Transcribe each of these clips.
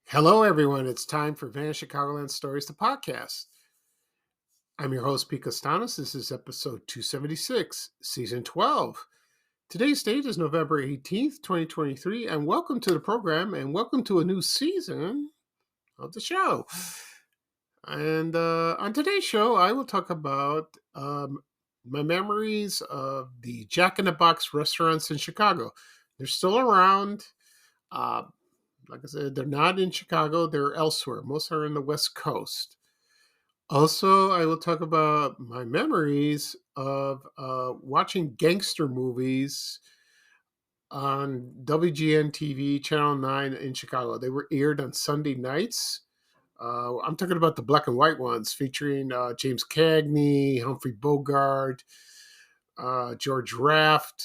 Hello, everyone. It's time for Vanished Chicagoland Stories, the podcast. I'm your host, Pete Costanos. This is episode 276, season 12. Today's date is November 18th, 2023, and welcome to the program and welcome to a new season of the show. And on today's show, I will talk about my memories of the Jack in the Box restaurants in Chicago. They're still around. Like I said, they're not in Chicago. They're elsewhere. Most are in the West Coast. Also, I will talk about my memories of watching gangster movies on WGN-TV Channel 9 in Chicago. They were aired on Sunday nights. I'm talking about the black and white ones featuring James Cagney, Humphrey Bogart, George Raft,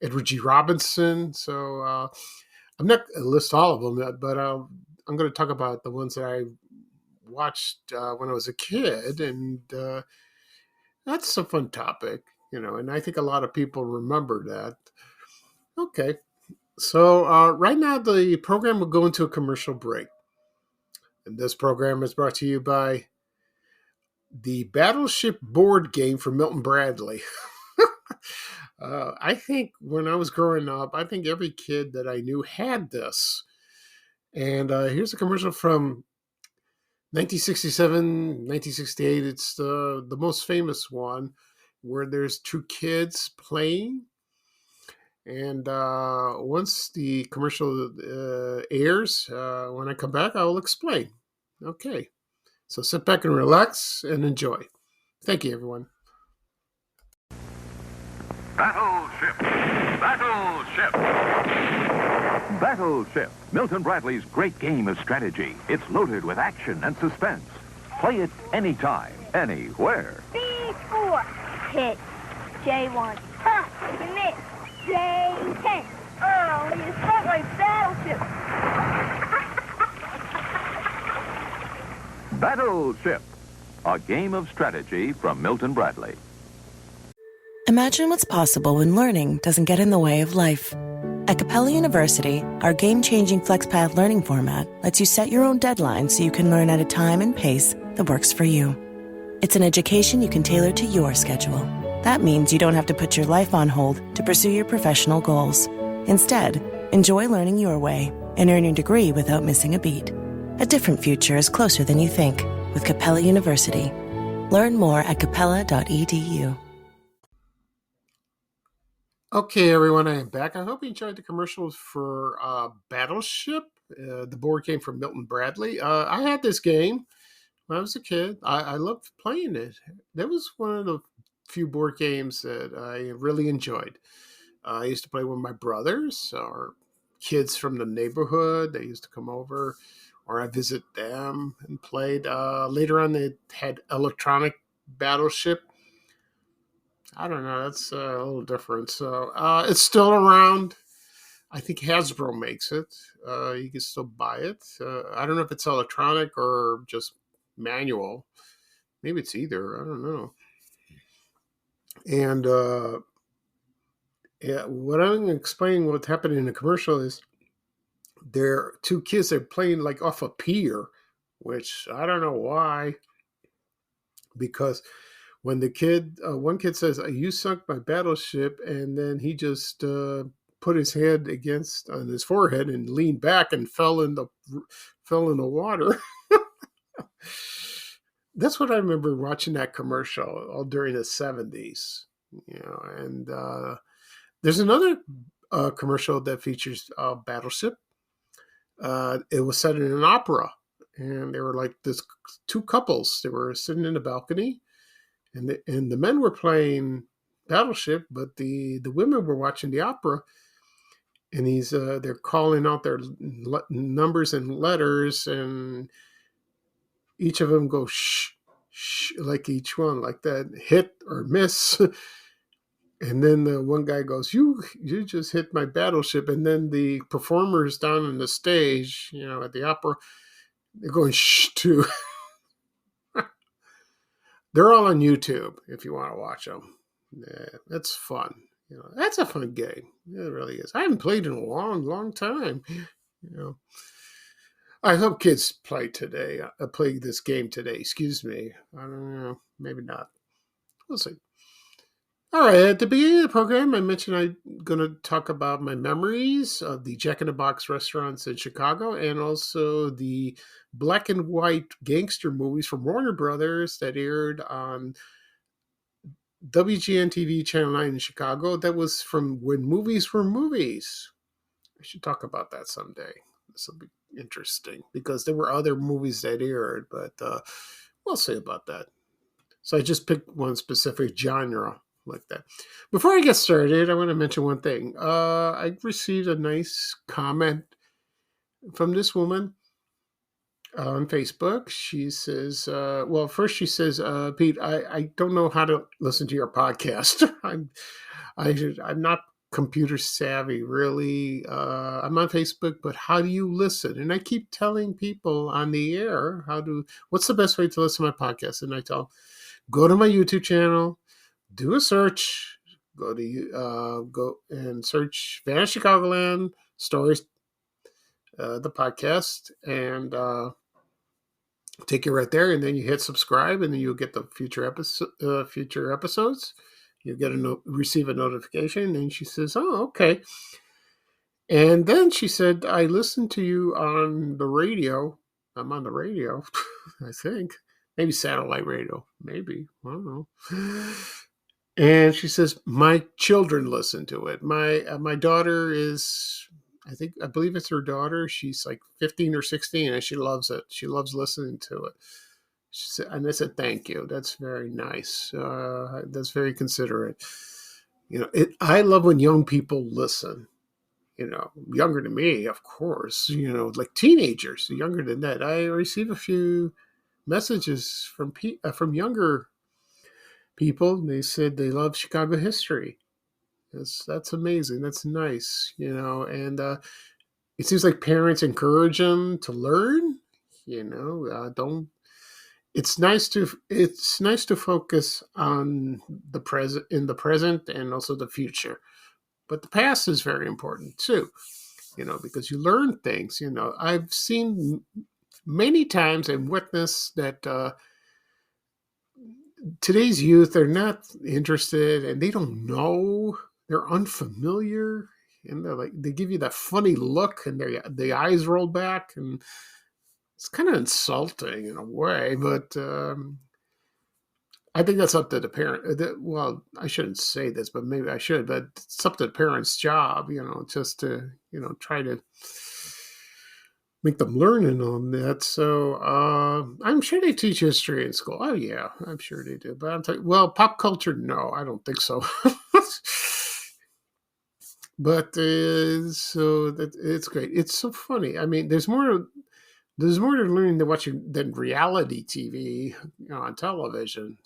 Edward G. Robinson. So I'm not going to list all of them, but I'm going to talk about the ones that I watched when I was a kid, and that's a fun topic, and I think a lot of people remember that. Okay, so right now the program will go into a commercial break, and this program is brought to you by the Battleship board game from Milton Bradley. I think when I was growing up, I think every kid that I knew had this. And here's a commercial from 1967, 1968. It's the most famous one where there's two kids playing. And once the commercial airs, when I come back, I will explain. Okay. So sit back and relax and enjoy. Thank you, everyone. Battleship! Battleship! Battleship, Milton Bradley's great game of strategy. It's loaded with action and suspense. Play it anytime, anywhere. B4, hit. J1, ha, you missed. J10, oh, you struck my battleship. Battleship, a game of strategy from Milton Bradley. Imagine what's possible when learning doesn't get in the way of life. At Capella University, our game-changing FlexPath learning format lets you set your own deadlines so you can learn at a time and pace that works for you. It's an education you can tailor to your schedule. That means you don't have to put your life on hold to pursue your professional goals. Instead, enjoy learning your way and earn your degree without missing a beat. A different future is closer than you think with Capella University. Learn more at capella.edu. Okay, everyone, I am back. I hope you enjoyed the commercials for Battleship, the board game from Milton Bradley. I had this game when I was a kid. I loved playing it. That was one of the few board games that I really enjoyed. I used to play with my brothers or kids from the neighborhood. They used to come over, or I visit them and played. Later on, they had electronic Battleship. I don't know. That's a little different. So it's still around. I think Hasbro makes it. You can still buy it. I don't know if it's electronic or just manual. Maybe it's either. I don't know. And what I'm going to explain what's happening in the commercial is there are two kids that are playing like off a pier, which I don't know why. Because when the kid, one kid says, "You sunk my battleship," and then he just put his head on his forehead and leaned back and fell in the water. That's what I remember watching that commercial all during the 70s. And there's another commercial that features Battleship. It was set in an opera, and they were like this two couples. They were sitting in the balcony. And the men were playing Battleship, but the women were watching the opera. and they're calling out their numbers and letters, and each of them go shh, shh, like each one, like that, hit or miss. And then the one guy goes, "You just hit my battleship." And then the performers down on the stage, at the opera, they're going shh too. They're all on YouTube if you want to watch them. Yeah, that's fun. That's a fun game. It really is. I haven't played in a long, long time. I hope kids play today. Play this game today. Excuse me. I don't know. Maybe not. We'll see. All right. At the beginning of the program, I mentioned I'm going to talk about my memories of the Jack in the Box restaurants in Chicago, and also the black and white gangster movies from Warner Brothers that aired on WGN-TV Channel 9 in Chicago. That was from when movies were movies. I should talk about that someday. This will be interesting because there were other movies that aired, but we'll see about that. So I just picked one specific genre like that. Before I get started, I want to mention one thing. I received a nice comment from this woman on Facebook. She says, first she says, Pete, I don't know how to listen to your podcast. I'm not computer savvy, really. I'm on Facebook, but how do you listen? And I keep telling people on the air what's the best way to listen to my podcast? And I tell them, go to my YouTube channel, do a search, go and search Vanish Chicagoland Stories, the podcast, and take you right there, and then you hit subscribe, and then you'll get the future episodes. You'll receive a notification, and she says, "Oh, okay." And then she said, "I listened to you on the radio. I'm on the radio, I think, maybe satellite radio, maybe, I don't know." And she says, "My children listen to it. My daughter is." I believe it's her daughter. She's like 15 or 16, and she loves it. She loves listening to it. She said, and I said, "Thank you. That's very nice. That's very considerate." I love when young people listen. Younger than me, of course. Like teenagers, younger than that. I receive a few messages from younger people. They said they love Chicago history. That's amazing. That's nice, and it seems like parents encourage them to learn. Don't. It's nice to focus on the present and also the future, but the past is very important too. Because you learn things. I've seen many times and witnessed that today's youth, they're not interested and they don't know. They're unfamiliar, and they give you that funny look, and the eyes roll back, and it's kind of insulting in a way. But I think that's up to the parent. Well, I shouldn't say this, but maybe I should. But it's up to the parent's job, just to try to make them learn and on that. So I'm sure they teach history in school. Oh yeah, I'm sure they do. But I'm telling you, well, pop culture, no, I don't think so. But so that it's great. It's so funny. I mean, there's more to learning than reality TV on television.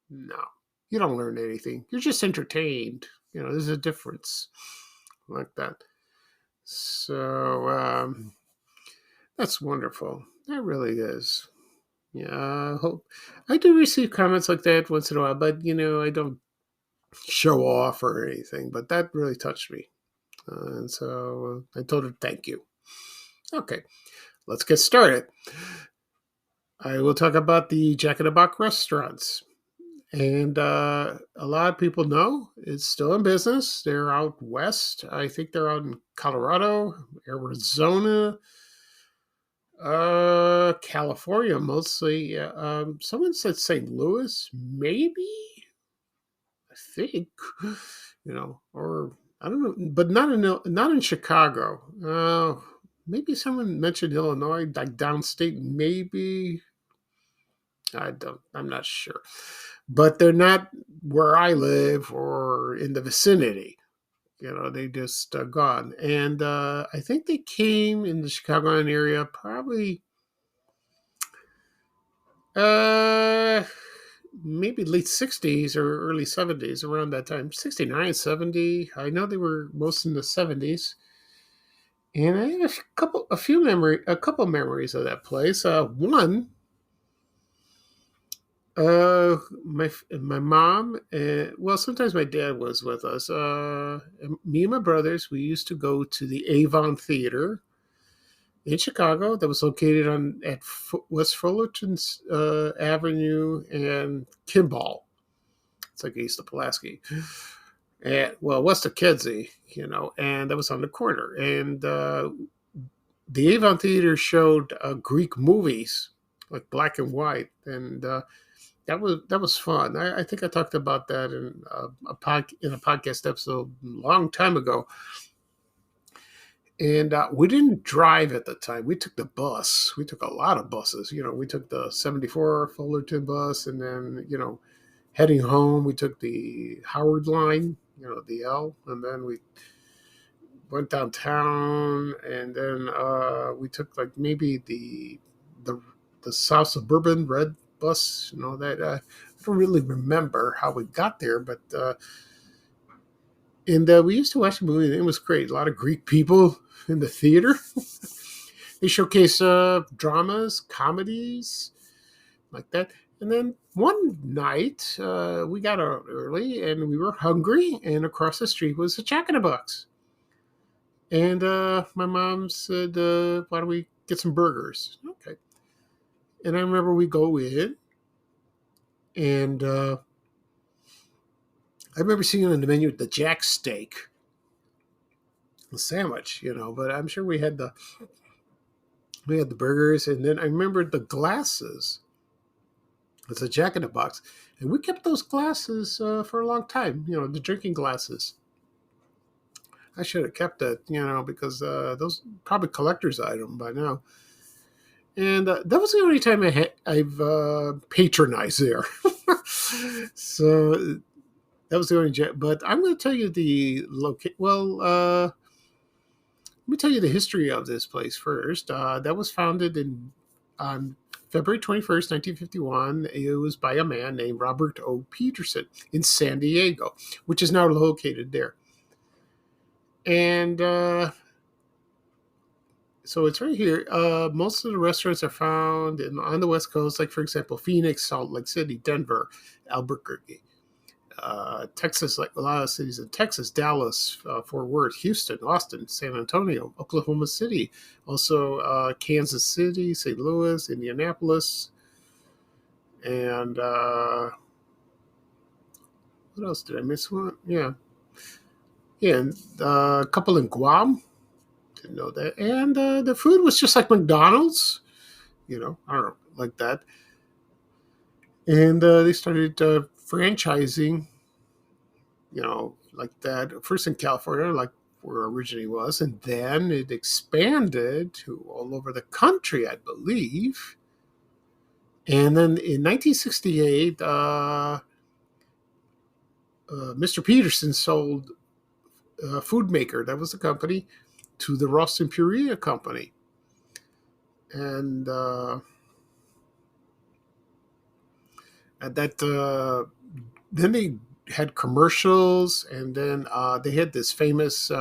No, you don't learn anything. You're just entertained. There's a difference like that. So that's wonderful. That really is. Yeah, I do receive comments like that once in a while, but I don't show off or anything. But that really touched me, and so I told her thank you. Okay, let's get started. I will talk about the Jack in the Box restaurants, and a lot of people know it's still in business. They're out west. I think they're out in Colorado, Arizona. California mostly. Someone said St. Louis, maybe. I think, or I don't know, but not in Chicago. Maybe someone mentioned Illinois, like downstate. Maybe I'm not sure, but they're not where I live or in the vicinity. They just gone. And I think they came in the Chicagoland area probably uh, maybe late 60s or early 70s, around that time. 69, 70. I know they were most in the 70s. And I have a couple memories of that place. One, my mom, well, sometimes my dad was with us. And me and my brothers, we used to go to the Avon Theater in Chicago that was located at West Fullerton Avenue and Kimball. It's like east of Pulaski. West of Kedzie, and that was on the corner. And the Avon Theater showed Greek movies, like black and white, and that was fun. I think I talked about that in a podcast episode a long time ago. And we didn't drive at the time. We took the bus. We took a lot of buses. We took the 74 Fullerton bus, and then heading home, we took the Howard line, the L, and then we went downtown, and then we took like maybe the South Suburban Red bus. That I don't really remember how we got there, but and we used to watch the movie, and it was great. A lot of Greek people in the theater. They showcase dramas, comedies, like that. And then one night, we got out early, and we were hungry, and across the street was a Jack in the Box. And my mom said, why don't we get some burgers? Okay. And I remember we go in, and I remember seeing on the menu the Jack steak, the sandwich, but I'm sure we had the burgers, and then I remember the glasses. It's a Jack in the Box, and we kept those glasses for a long time. The drinking glasses. I should have kept it, because those probably collector's item by now. And that was the only time I've patronized there. So that was the only jet. But I'm going to tell you the let me tell you the history of this place first. That was founded on February 21st, 1951. It was by a man named Robert O. Peterson in San Diego, which is now located there. And so it's right here. Most of the restaurants are found on the West Coast, like, for example, Phoenix, Salt Lake City, Denver, Albuquerque, Texas, like a lot of cities in Texas, Dallas, Fort Worth, Houston, Austin, San Antonio, Oklahoma City, also Kansas City, St. Louis, Indianapolis, and what else did I miss? One? Yeah, and a couple in Guam. Didn't know that. And the food was just like McDonald's, I don't know, like that. And they started franchising, like that. First in California, like where it originally was, and then it expanded to all over the country, I believe. And then in 1968, Mr. Peterson sold Food Maker, that was the company, to the Ralston Purina Company. And then they had commercials, and then they had this famous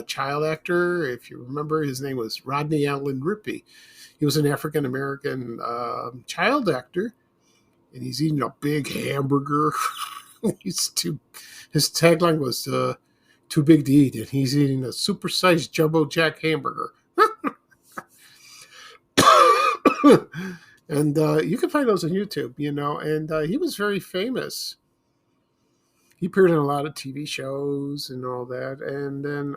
child actor. If you remember, his name was Rodney Allen Rippey. He was an African-American child actor, and he's eating a big hamburger. His tagline was too big to eat, and he's eating a supersized Jumbo Jack hamburger. And you can find those on YouTube, and he was very famous. He appeared in a lot of TV shows and all that. And then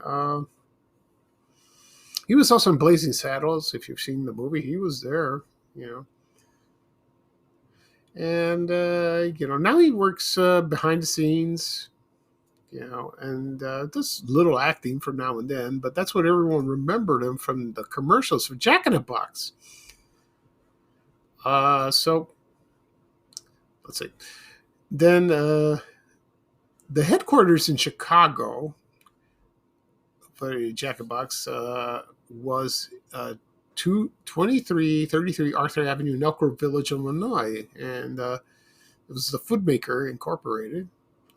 he was also in Blazing Saddles. If you've seen the movie, he was there, And, now he works behind the scenes, and does little acting from now and then. But that's what everyone remembered him from, the commercials for Jack in the Box. So, let's see. Then the headquarters in Chicago for Jack in the Box was 2333 Arthur Avenue in Elk Grove Village, Illinois. And it was the Food Maker Incorporated.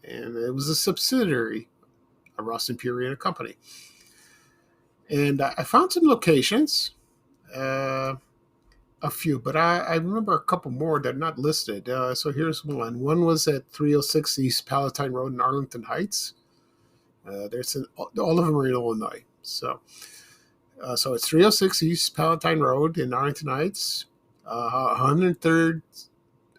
And it was a subsidiary of Ross and Peary and a company. And I found some locations, a few, but I remember a couple more that are not listed. So here's one. One was at 306 East Palatine Road in Arlington Heights. All of them are in Illinois. So it's 306 East Palatine Road in Arlington Heights, 103rd,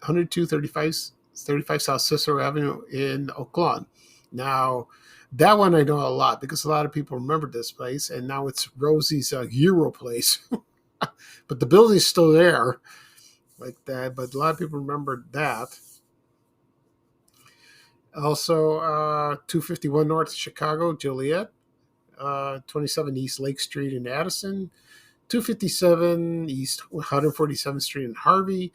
35 South Cicero Avenue in Oak Lawn. Now, that one I know a lot because a lot of people remember this place, and now it's Rosie's Euro place. But the building's still there like that, but a lot of people remember that. Also, 251 North Chicago, Joliet, 27 East Lake Street in Addison, 257 East 147th Street in Harvey,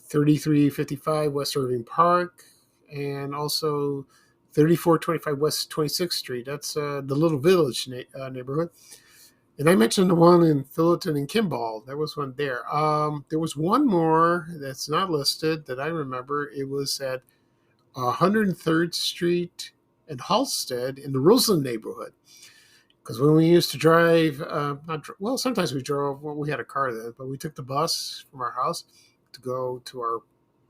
3355 West Irving Park, and also 3425 West 26th Street. That's the Little Village neighborhood. And I mentioned the one in Fullerton and Kimball. There was one there. There was one more that's not listed that I remember. It was at 103rd Street and Halstead in the Roseland neighborhood. Because when we used to drive, sometimes we drove, well, we had a car then, but we took the bus from our house to go to our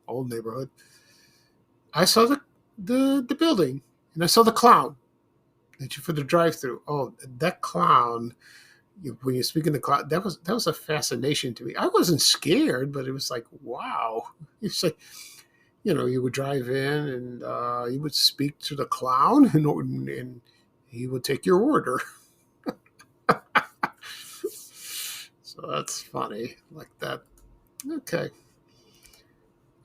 old neighborhood. I saw the building, and I saw the clown for the drive-through. Oh, that clown, when you speak in the clown, that was a fascination to me. I wasn't scared, but it was like, wow. It's like, you would drive in and you would speak to the clown, and he would take your order. So that's funny, like that. Okay.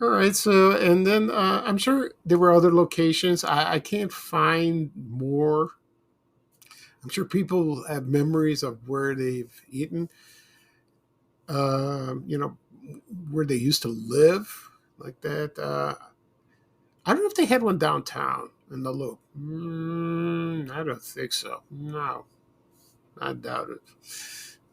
All right. So, and then I'm sure there were other locations. I can't find more. I'm sure people have memories of where they've eaten, where they used to live, like that. I don't know if they had one downtown in the Loop. I don't think so. No, I doubt it.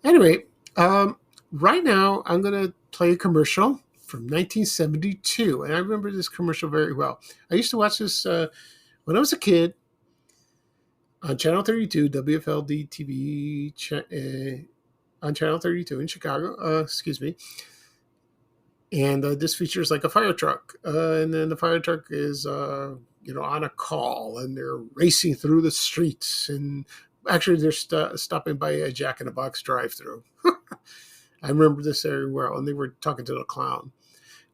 Anyway, right now I'm going to play a commercial from 1972, and I remember this commercial very well. I used to watch this when I was a kid on Channel 32, WFLD TV, on Channel 32 in Chicago, And this features like a fire truck. And then the fire truck is, on a call, and they're racing through the streets. And actually, they're stopping by a Jack in the Box drive-thru. I remember this very well. And they were talking to the clown.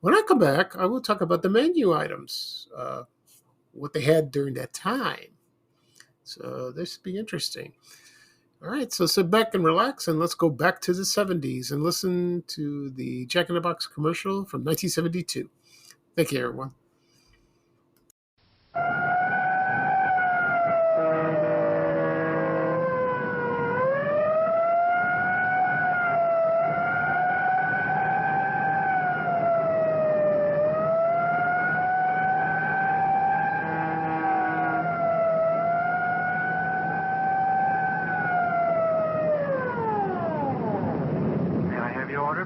When I come back, I will talk about the menu items, what they had during that time. So this will be interesting. All right, so sit back and relax, and let's go back to the 70s and listen to the Jack in the Box commercial from 1972. Thank you, everyone.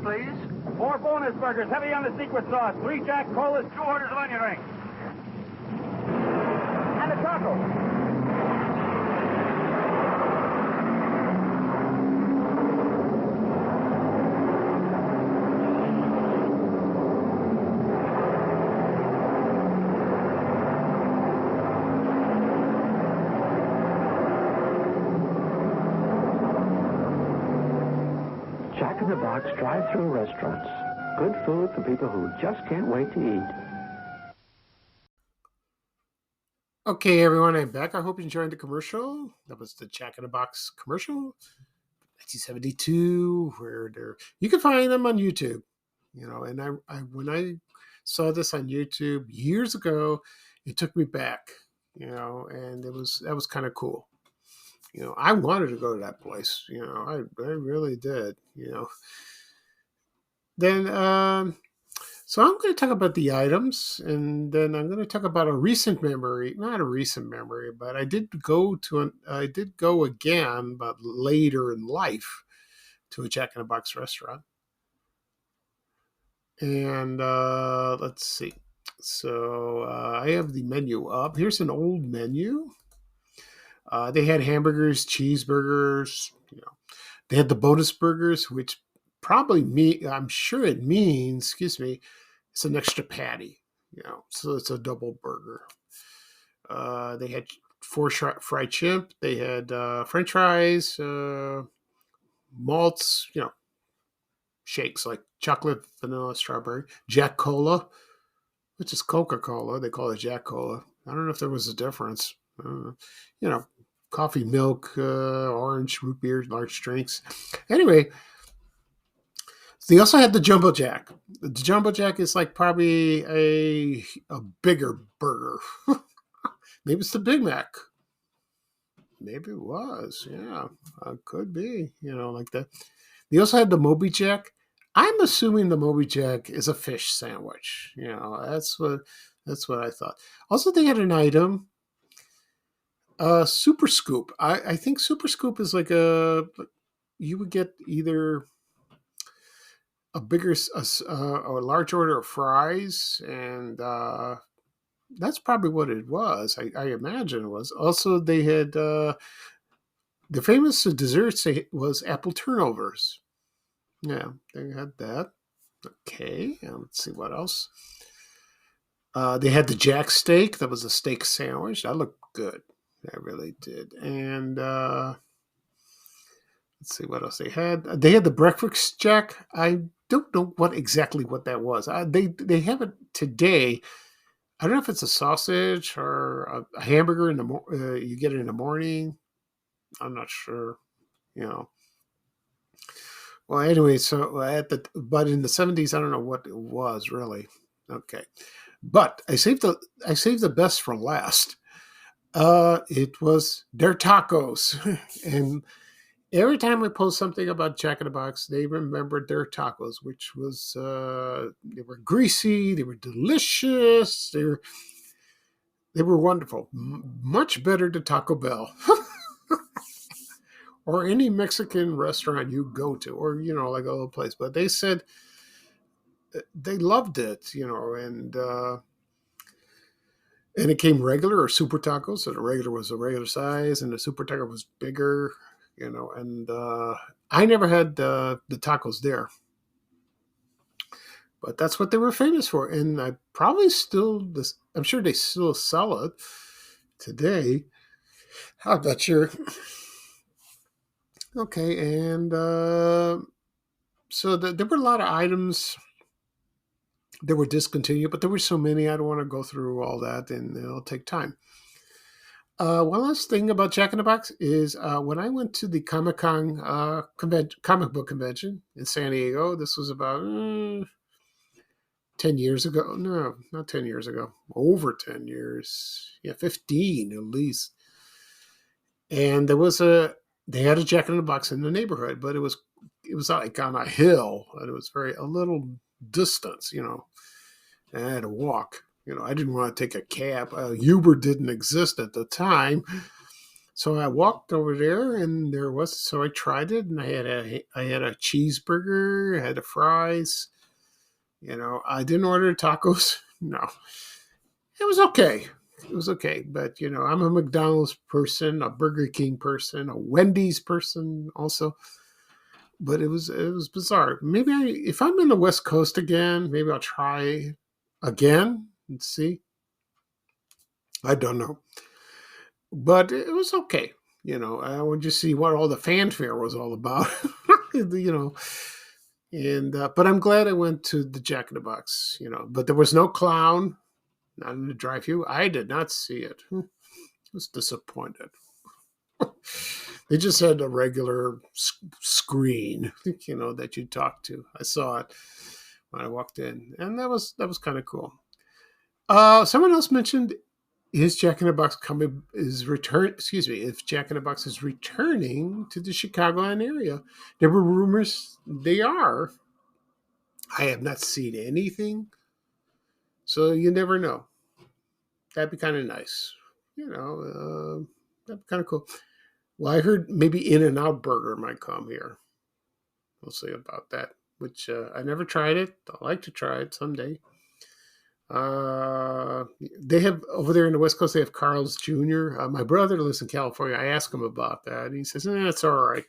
Please. 4 bonus burgers, heavy on the secret sauce. 3 Jack Colas, 2 orders of onion rings. And a taco. Jack in the Box drive-through restaurants. Good food for people who just can't wait to eat. Okay, everyone, I'm back. I hope you enjoyed the commercial. That was the Jack in the Box commercial, 1972, where you can find them on YouTube. And I when I saw this on YouTube years ago, it took me back. And that was kind of cool. I wanted to go to that place. I really did. Then, So I'm going to talk about the items, and then I'm going to talk about a recent memory. Not a recent memory, but I did go again, but later in life, to a Jack in the Box restaurant. And let's see. So I have the menu up. Here's an old menu. They had hamburgers, cheeseburgers. They had the bonus burgers, which I'm sure it means, excuse me, it's an extra patty. So it's a double burger. They had fried chimp. They had French fries, malts, shakes like chocolate, vanilla, strawberry, Jack Cola, which is Coca-Cola. They call it Jack Cola. I don't know if there was a difference. Coffee, milk, orange, root beer, large drinks. Anyway, they also had the Jumbo Jack. The Jumbo Jack is like probably a bigger burger. Maybe it's the Big Mac. Maybe it was. Yeah, could be. Like that. They also had the Moby Jack. I'm assuming the Moby Jack is a fish sandwich. That's what I thought. Also, they had an item, Super Scoop. I think Super Scoop is like you would get either a large order of fries, and that's probably what it was. I imagine it was. Also, they had the famous desserts was apple turnovers. Yeah, they had that. Okay, let's see what else. They had the Jack Steak. That was a steak sandwich. That looked good. That really did. And let's see what else they had. They had the Breakfast Jack. I don't know what that was. They have it today. I don't know if it's a sausage or a hamburger you get it in the morning. I'm not sure. Well, anyway, so but in the 70s, I don't know what it was really. Okay, but I saved the best for last. It was their tacos, and every time I post something about Jack in the Box, they remembered their tacos, which was they were greasy, they were delicious, they were wonderful, much better than Taco Bell. Or any Mexican restaurant you go to, or, like a little place. But they said they loved it, and it came regular or super tacos. So the regular was a regular size, and the super taco was bigger, and I never had the tacos there. But that's what they were famous for. And I'm sure they still sell it today. I'm not sure. Okay, and so there were a lot of items that were discontinued, but there were so many, I don't want to go through all that, and it'll take time. One last thing about Jack in the Box is when I went to the Comic-Con comic book convention in San Diego, this was about 10 years ago. No, not 10 years ago. Over 10 years. Yeah, 15 at least. And they had a Jack in the Box in the neighborhood, but it was like on a hill, and it was a little distance, and I had to walk. I didn't want to take a cab. Uber didn't exist at the time, so I walked over there, and so I tried it, and I had a cheeseburger, I had the fries. I didn't order tacos. No, it was okay. It was okay, but I'm a McDonald's person, a Burger King person, a Wendy's person also. But it was bizarre. Maybe if I'm in the West Coast again, maybe I'll try again and see. I don't know, but it was okay. I would just see what all the fanfare was all about. And but I'm glad I went to the Jack in the Box. But there was no clown. Not in the drive-thru. I did not see it. I was disappointed. They just had a regular screen, that you talk to. I saw it when I walked in, and that was kind of cool. Someone else mentioned, if Jack in the Box is returning to the Chicagoland area. There were rumors they are. I have not seen anything So you never know. That'd be kind of nice. That'd be kind of cool. Well, I heard maybe In-N-Out Burger might come here. We'll see about that, which I never tried it. I'd like to try it someday. They have over there in the West Coast, they have Carl's Jr. My brother lives in California. I asked him about that. And he says, it's all right.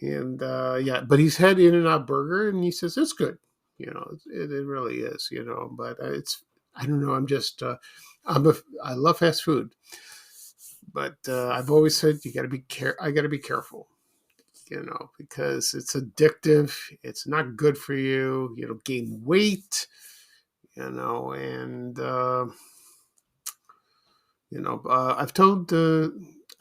And but he's had In-N-Out Burger and he says, it's good. It really is, but I don't know. I'm just, I love fast food, but I've always said I got to be careful, because it's addictive. It's not good for you. You'll gain weight, and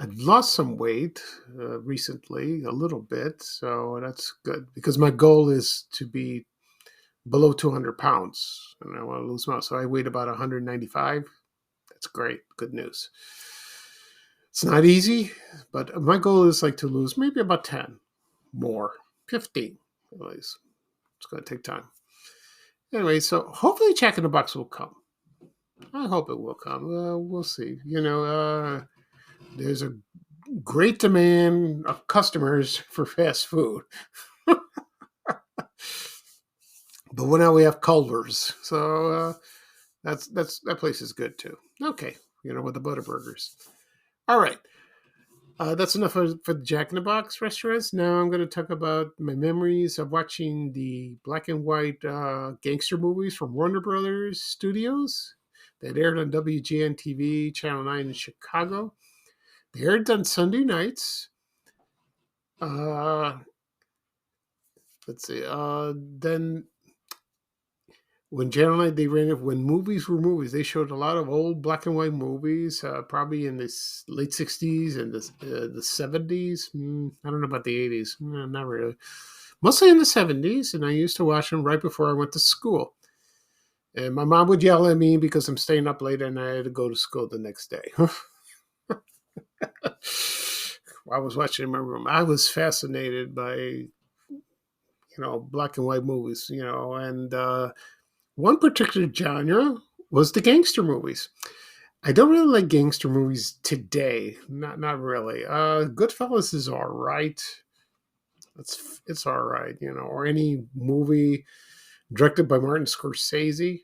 I've lost some weight recently, a little bit, so that's good because my goal is to be below 200 pounds, and I want to lose muscle. So I weighed about 195. That's great. Good news. It's not easy, but my goal is to lose maybe about 10 more, 15 at least. It's going to take time. Anyway, so hopefully Jack in the Box will come. I hope it will come. We'll see. There's a great demand of customers for fast food. But now we have Culver's, so that place is good too. Okay, with the Butterburgers. All right, that's enough for the Jack in the Box restaurants. Now I'm going to talk about my memories of watching the black and white gangster movies from Warner Brothers Studios that aired on WGN-TV Channel 9 in Chicago. They aired on Sunday nights. Let's see. Then when Channel 9, they ran it when movies were movies. They showed a lot of old black and white movies, probably in the late 60s and the 70s. I don't know about the 80s. Not really. Mostly in the 70s, and I used to watch them right before I went to school. And my mom would yell at me because I'm staying up late and I had to go to school the next day. I was watching in my room. I was fascinated by, black and white movies, and one particular genre was the gangster movies. I don't really like gangster movies today. Not really. Goodfellas is all right. It's all right, or any movie directed by Martin Scorsese.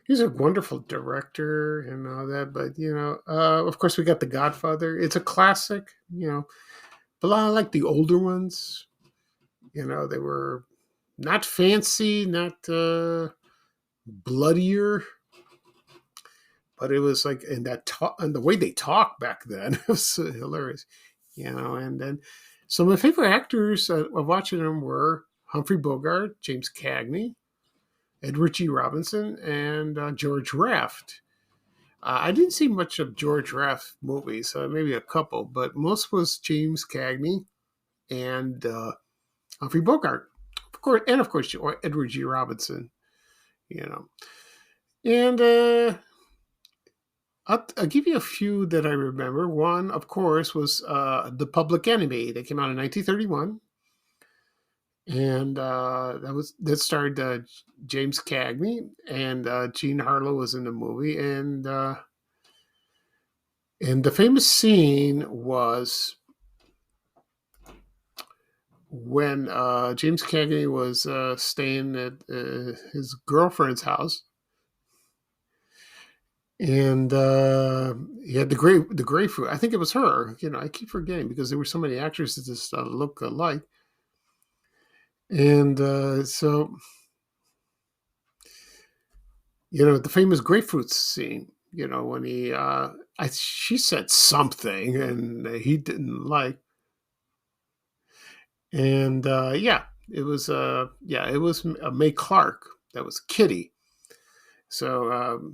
He's a wonderful director and all that, but of course we got The Godfather. It's a classic, but I like the older ones. They were not fancy, not bloodier, but it was in that talk and the way they talk back then it was hilarious, And then so my favorite actors of watching them were Humphrey Bogart, James Cagney, Edward G. Robinson, and George Raft. I didn't see much of George Raft movies, maybe a couple, but most was James Cagney and Humphrey Bogart, of course, Edward G. Robinson. And I'll give you a few that I remember. One, of course, was The Public Enemy. That came out in 1931. And that starred James Cagney, and Jean Harlow was in the movie, and the famous scene was when James Cagney was staying at his girlfriend's house, and he had the grapefruit. I think it was her. I keep forgetting because there were so many actresses that look alike. And so, the famous grapefruit scene, when she said something and he didn't like. And it was Mae Clark. That was Kitty. So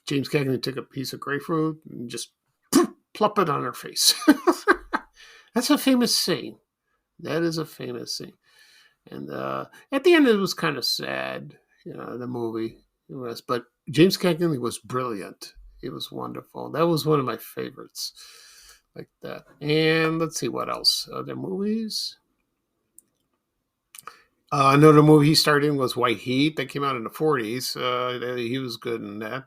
James Cagney took a piece of grapefruit and just plop it on her face. That's a famous scene. That is a famous scene. And at the end, it was kind of sad, the movie. It was, but James Cagney was brilliant. It was wonderful. That was one of my favorites, like that. And let's see what else. Other movies. Another movie he starred in was White Heat that came out in the 40s. He was good in that.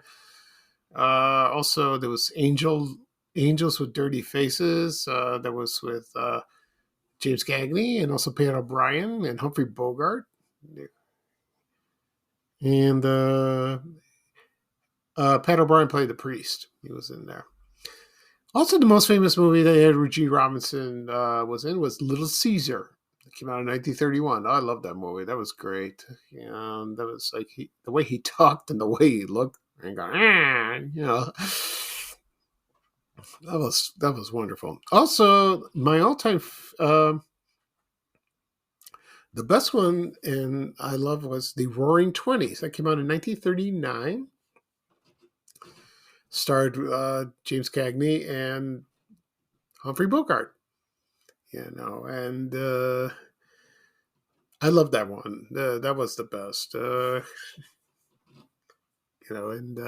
Also, there was Angels with Dirty Faces. That was with James Cagney and also Pat O'Brien and Humphrey Bogart. And Pat O'Brien played the priest. He was in there. Also, the most famous movie that Edward G. Robinson was in was Little Caesar. It came out in 1931. I love that movie. That was great. And that was like the way he talked and the way he looked and going, that was wonderful. Also, my all-time the best one and I love was The Roaring Twenties. That came out in 1939. Starred James Cagney and Humphrey Bogart. And I love that one. That was the best. And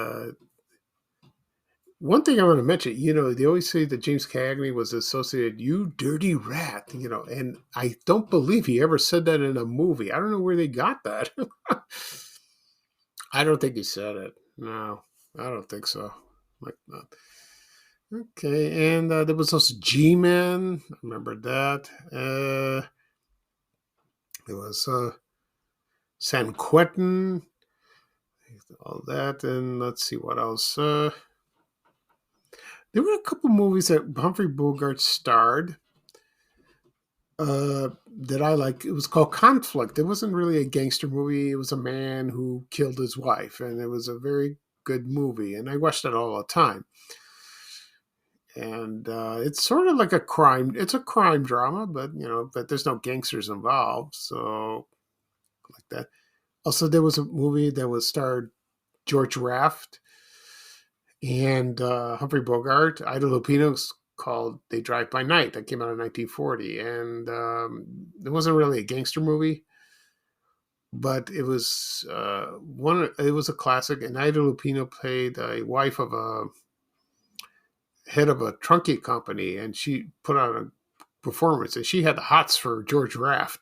one thing I want to mention, they always say that James Cagney was associated, you dirty rat, and I don't believe he ever said that in a movie. I don't know where they got that. I don't think he said it. No, I don't think so. Like that. Okay, and there was also G-Man. I remember that. There was San Quentin. All that, and let's see what else. There were a couple movies that Humphrey Bogart starred that I like. It was called Conflict. It wasn't really a gangster movie. It was a man who killed his wife, and it was a very good movie, and I watched it all the time. And it's sort of like a crime. It's a crime drama, but there's no gangsters involved, so like that. Also, there was a movie that was starred George Raft and Humphrey Bogart. Ida Lupino's called They Drive by Night. That came out in 1940, and it wasn't really a gangster movie, but it was It was a classic, and Ida Lupino played a wife of a head of a trunking company, and she put on a performance, and she had the hots for George Raft.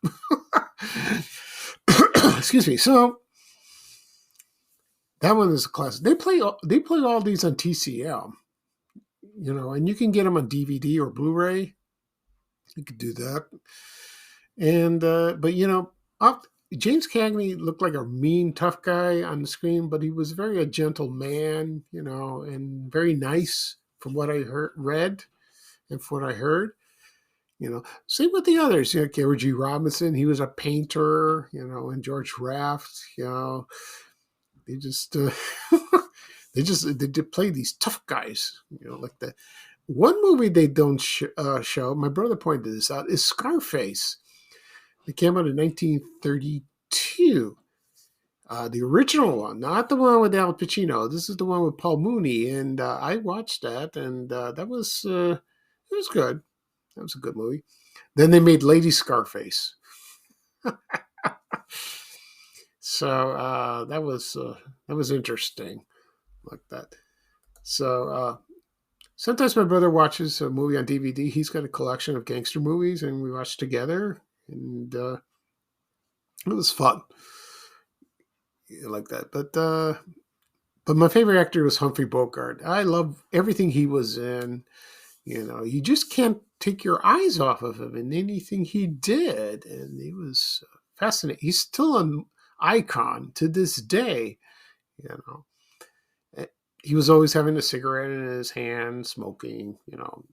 Excuse me. So that one is a classic. They play all these on TCM, and you can get them on DVD or Blu-ray. You could do that. And but James Cagney looked like a mean, tough guy on the screen, but he was a gentle man, and very nice from what I read and from what I heard. Same with the others. Edward G. Robinson, he was a painter, and George Raft, they just they play these tough guys, like that. One movie they don't show, my brother pointed this out, is Scarface. It came out in 1932. The original one, not the one with Al Pacino. This is the one with Paul Mooney, and I watched that, and that was it was good. That was a good movie. Then they made Lady Scarface. So that was interesting, like that. So sometimes my brother watches a movie on DVD. He's got a collection of gangster movies, and we watch together, and it was fun, like that. But my favorite actor was Humphrey Bogart. I love everything he was in. You just can't take your eyes off of him in anything he did. And he was fascinating. He's still an icon to this day. He was always having a cigarette in his hand, smoking.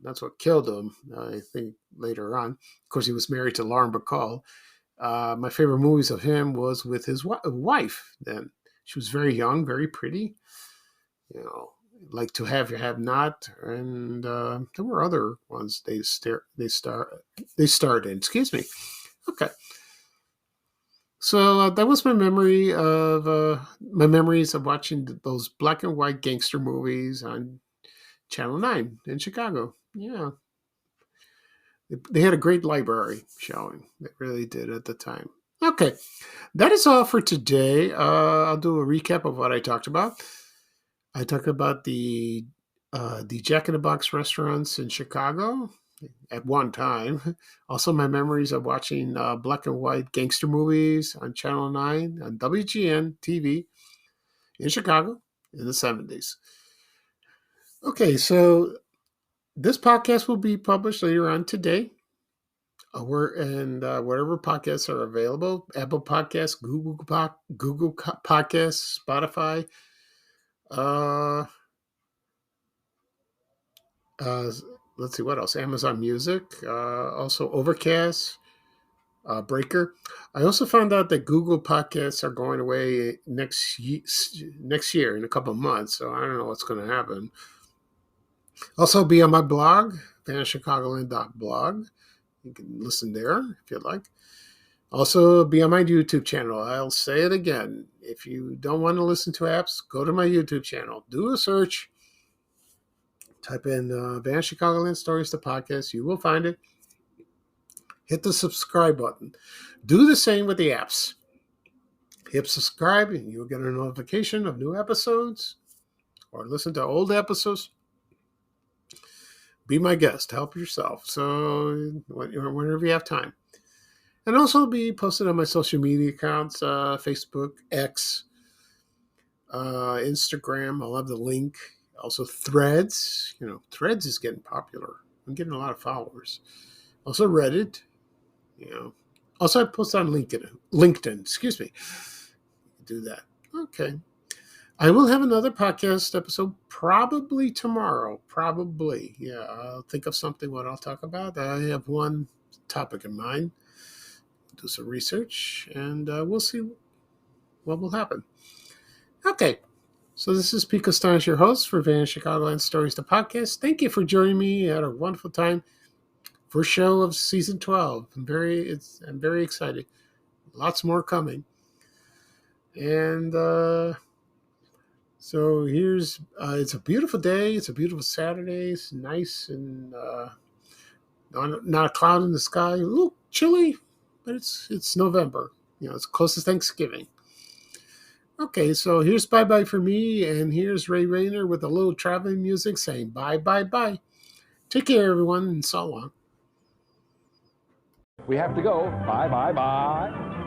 That's what killed him, I think, later on. Of course, he was married to Lauren Bacall. My favorite movies of him was with his wife then. She was very young, very pretty. Like To Have You Have Not, and there were other ones they starred in. Excuse me. Okay. So that was my memories of watching those black and white gangster movies on Channel 9 in Chicago. Yeah. They had a great library showing. They really did at the time. Okay. That is all for today. I'll do a recap of what I talked about. I talked about the Jack in the Box restaurants in Chicago. at one time. Also, my memories of watching black and white gangster movies on Channel 9 on WGN-TV in Chicago in the 70s. Okay, so this podcast will be published later on today. Wherever podcasts are available, Apple Podcasts, Google Podcasts, Spotify, uh, uh, let's see what else, Amazon Music, also Overcast, Breaker. I also found out that Google Podcasts are going away next year in a couple of months, so I don't know what's going to happen. Also, be on my blog, vanchicagoland.blog. You can listen there if you'd like. Also, be on my YouTube channel. I'll say it again. If you don't want to listen to apps, go to my YouTube channel. Do a search. Type in Van Chicagoland Stories, the podcast. You will find it. Hit the subscribe button. Do the same with the apps. Hit subscribe and you'll get a notification of new episodes or listen to old episodes. Be my guest. Help yourself. So whenever you have time. And also be posted on my social media accounts, Facebook, X, Instagram. I'll have the link. Also Threads. Threads is getting popular. I'm getting a lot of followers. Also Reddit. Also I post on LinkedIn. Excuse me. Do that. Okay. I will have another podcast episode probably tomorrow. Probably. Yeah, I'll think of something what I'll talk about. I have one topic in mind. Do some research, and we'll see what will happen. Okay, so this is Pete Costanis, your host for Van Chicagoland Stories, the podcast. Thank you for joining me. I had a wonderful time. First show of season 12. I'm very excited. Lots more coming. And so here's it's a beautiful day. It's a beautiful Saturday. It's nice and not a cloud in the sky. A little chilly. But it's November. It's close to Thanksgiving. Okay, so here's bye-bye for me, and here's Ray Rayner with a little traveling music saying bye-bye-bye. Take care, everyone, and so long. We have to go. Bye, bye, bye.